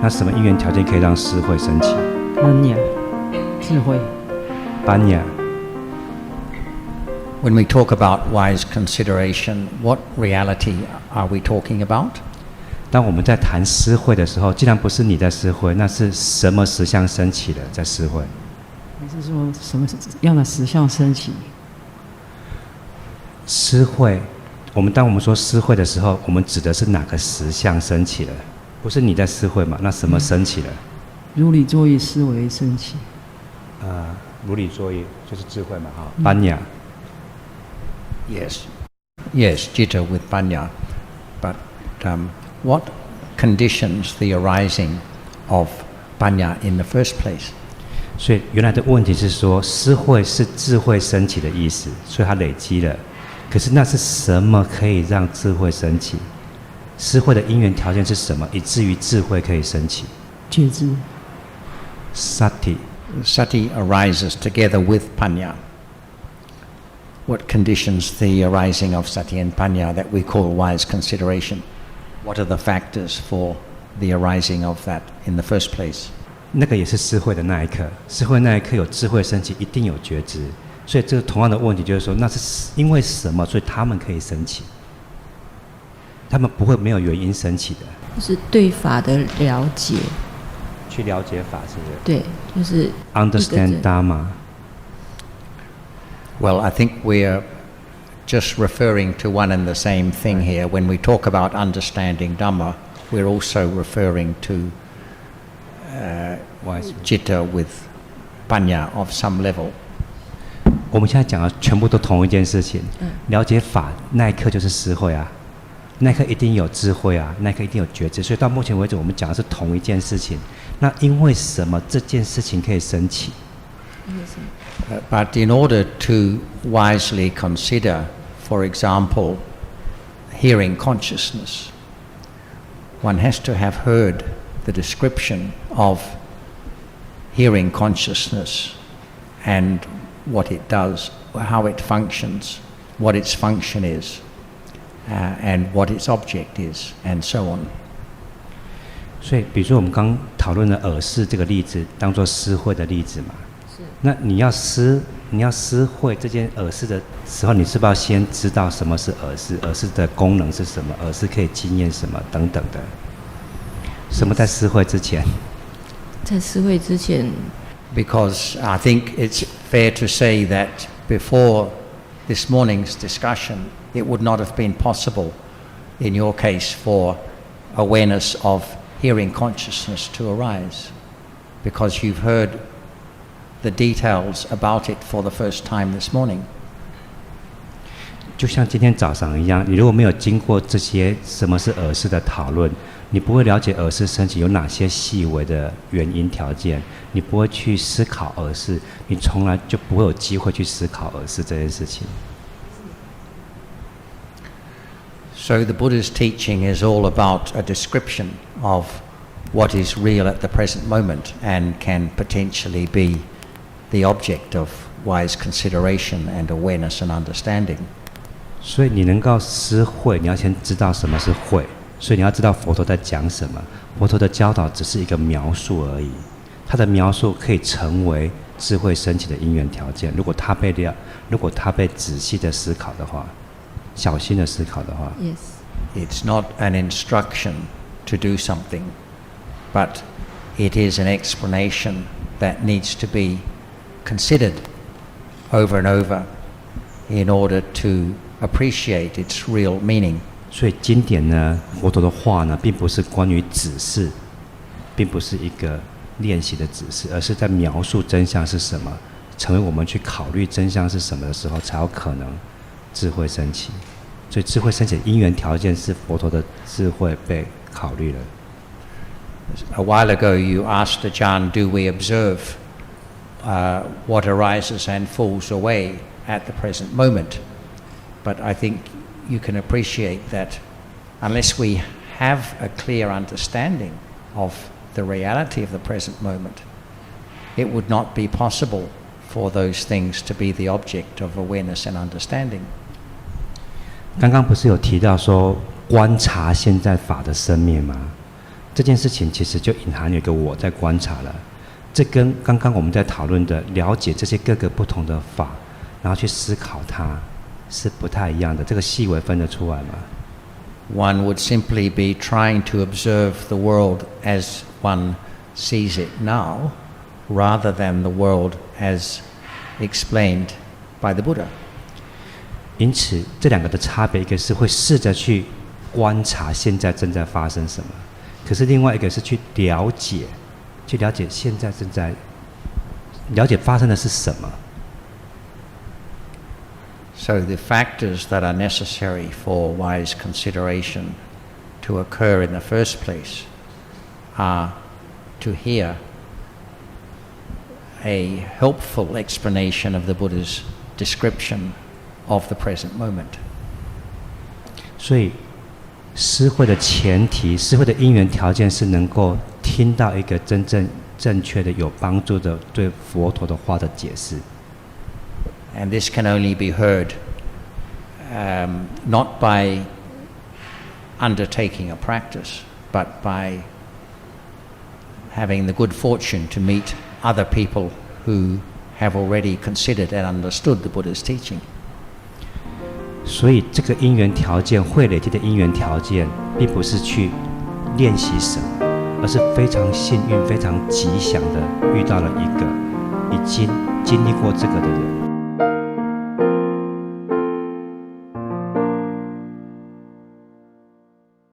那什么因缘条件可以让智慧升起？般若，智慧。般若。When we talk about wise consideration, what reality are we talking about? 当我们在谈思慧的时候，既然不是你在思慧，那是什么实相升起的在思慧？还是说什么样的实相升起？思慧，当我们说思慧的时候，我们指的是哪个实相升起了？不是你在思慧嘛？那什么升起了？如理作意思维升起。如理作意就是智慧嘛，哈，般若。Yes, Jitta with Panya. But what conditions the arising of Panya in the first place? 所以原来的问题是说，思慧是智慧升起的意思，所以它累积了。可是那是什么可以让智慧升起？思慧的因缘条件是什么，以至于智慧可以升起？觉知。Sati. Sati arises together with Panya. What conditions the arising of Sati and Panya that we call wise consideration? What are the factors for the arising of that in the first place? 那个也是思慧的那一刻，思慧那一刻有智慧升起，一定有觉知。所以这个同样的问题就是说，那是因为什么，所以他们可以升起？他们不会没有原因升起的。就是对法的了解，去了解法，是不是？对，就是 understand Dharma. Well, I think we're just referring to one and the same thing here. When we talk about understanding Dhamma, we're also referring to Jitta with Panya of some level. 我们现在讲的全部都同一件事情。了解法那一刻就是思慧啊，那一刻一定有智慧啊，那一刻一定有觉知。所以到目前为止，我们讲的是同一件事情。那因为什么这件事情可以升起？ But in order to wisely consider, for example, hearing consciousness, one has to have heard the description of hearing consciousness and what it does, how it functions, what its function is, and what its object is, and so on. 所以，比如说我们刚讨论的耳识这个例子，当作思慧的例子嘛。那你要思慧这件耳识的时候，你是不是要先知道什么是耳识？耳识的功能是什么？耳识可以经验什么？等等的。什么在思慧之前？在思慧之前。Because I think it's fair to say that before this morning's discussion, it would not have been possible, in your case, for awareness of hearing consciousness to arise, because you've heard the details about it for the first time this morning. 就像今天早上一样，你如果没有经过这些什么是耳识的讨论，你不会了解耳识升起有哪些细微的原因条件，你不会去思考耳识，你从来就不会有机会去思考耳识这件事情。So the Buddha's teaching is all about a description of what is real at the present moment and can potentially be the object of wise consideration and awareness and understanding. 所以你能够思慧，你要先知道什么是慧，所以你要知道佛陀在讲什么。佛陀的教导只是一个描述而已，他的描述可以成为智慧升起的因缘条件。如果他被仔细的思考的话，小心的思考的话。Yes. It's not an instruction to do something, but it is an explanation that needs to be considered over and over in order to appreciate its real meaning. 所以经典呢，佛陀的话呢，并不是关于指示，并不是一个练习的指示，而是在描述真相是什么，成为我们去考虑真相是什么的时候，才有可能智慧升起。所以智慧升起的因缘条件是佛陀的智慧被考虑了。A while ago you asked Ajahn, do we observe what arises and falls away at the present moment? But I think you can appreciate that unless we have a clear understanding of the reality of the present moment, it would not be possible for those things to be the object of awareness and understanding. 刚刚不是有提到说观察现在法的生灭吗？这件事情其实就隐含有一个我在观察了。这跟刚刚我们在讨论的了解这些各个不同的法，然后去思考它，是不太一样的。这个细微分得出来吗？ One would simply be trying to observe the world as one sees it now, rather than the world as explained by the Buddha. 因此，这两个的差别，一个是会试着去观察现在正在发生什么，可是另外一个是去了解现在正在了解发生的是什么。So the factors that are necessary for wise consideration to occur in the first place are to hear a helpful explanation of the Buddha's description of the present moment. 所以，思慧的前提，思慧的因缘条件是能够听到一个真正正确的、有帮助的对佛陀的话的解释。And this can only be heard not by undertaking a practice, but by having the good fortune to meet other people who have already considered and understood the Buddha's teaching. 所以，这个因缘条件会累积的因缘条件，并不是去练习什么，而是非常幸运、非常吉祥的遇到了一个已经经历过这个的人。